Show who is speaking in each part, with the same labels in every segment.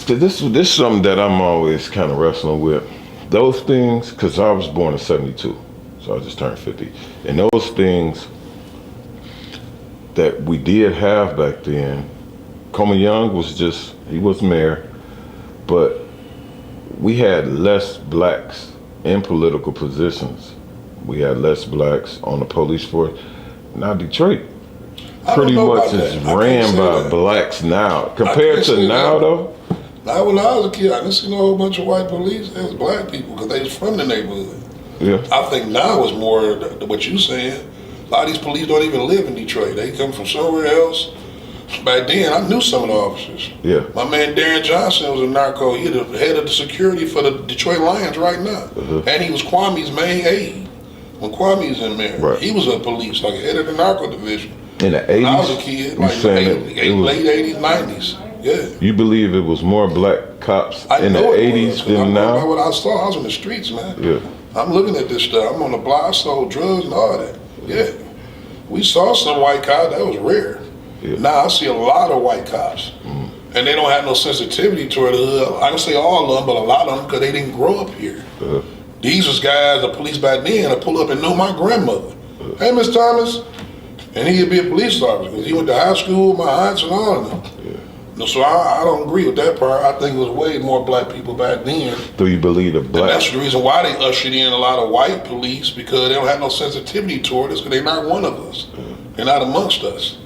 Speaker 1: This is something that I'm always kind of wrestling with. Those things, because I was born in '72, so I just turned 50. And those things that we did have back then, Coleman Young he was mayor, but we had less blacks in political positions. We had less blacks on the police force. Now Detroit pretty much is ran by blacks now. Compared to now though?
Speaker 2: Now when I was a kid, I didn't see no whole bunch of white police. It was black people because they was from the neighborhood.
Speaker 1: Yeah.
Speaker 2: I think now it's more what you saying. A lot of these police don't even live in Detroit. They come from somewhere else. Back then, I knew some of the officers.
Speaker 1: Yeah.
Speaker 2: My man Darren Johnson was a narco. He's the head of the security for the Detroit Lions right now. And he was Kwame's main aide when Kwame's in there.
Speaker 1: Right.
Speaker 2: He was a police, like head of the narco division.
Speaker 1: In the 80s?
Speaker 2: When I was a kid, like late 80s, 90s. Yeah.
Speaker 1: You believe it was more black cops in the 80s than now?
Speaker 2: What I saw, I was in the streets, man.
Speaker 1: Yeah.
Speaker 2: I'm looking at this stuff. I'm on the block, I sold drugs and all that. Yeah. We saw some white cops, that was rare. Yeah. Now I see a lot of white cops. And they don't have no sensitivity toward the hood. I don't say all of them, but a lot of them, because they didn't grow up here. These was guys, the police back then, that pull up and know my grandmother. Hey, Miss Thomas. And he'd be a police officer, because he went to high school with my aunts and all of them. So I don't agree with that part. I think it was way more black people back then.
Speaker 1: Do you believe the black?
Speaker 2: And that's the reason why they ushered in a lot of white police, because they don't have no sensitivity toward us, because they're not one of us. They're not amongst us.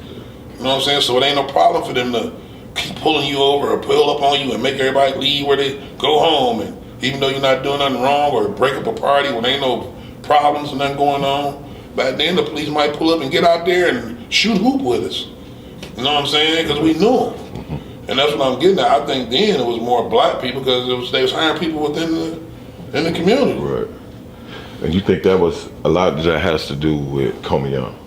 Speaker 2: You know what I'm saying? So it ain't no problem for them to keep pulling you over or pull up on you and make everybody leave where they go home. And even though you're not doing nothing wrong, or break up a party when ain't no problems and nothing going on, back then the police might pull up and get out there and shoot hoop with us. You know what I'm saying? Because we knew them. And that's what I'm getting at. I think then it was more black people, because they was hiring people within the community.
Speaker 1: Right. And you think that was a lot that has to do with Coleman Young?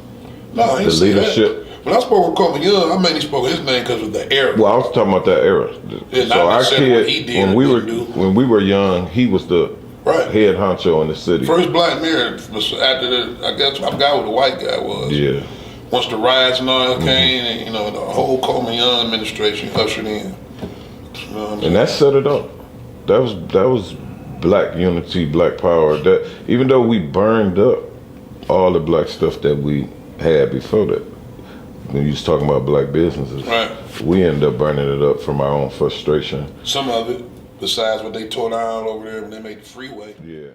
Speaker 2: No, I ain't
Speaker 1: the leadership.
Speaker 2: That. When I spoke with Coleman Young, I mainly spoke his name because of the era.
Speaker 1: Well, I was talking about that era.
Speaker 2: Yeah,
Speaker 1: so our kid,
Speaker 2: he did
Speaker 1: when we were young, he was the head honcho in the city.
Speaker 2: First black mayor was after I forgot who the white guy was.
Speaker 1: Yeah.
Speaker 2: Once the riots and all came, and the whole Coleman Young administration ushered in. You know what I mean?
Speaker 1: And that set it up. That was black unity, black power. That even though we burned up all the black stuff that we had before that, when you was talking about black businesses, we ended up burning it up from our own frustration.
Speaker 2: Some of it, besides what they tore down over there when they made the freeway.
Speaker 1: Yeah.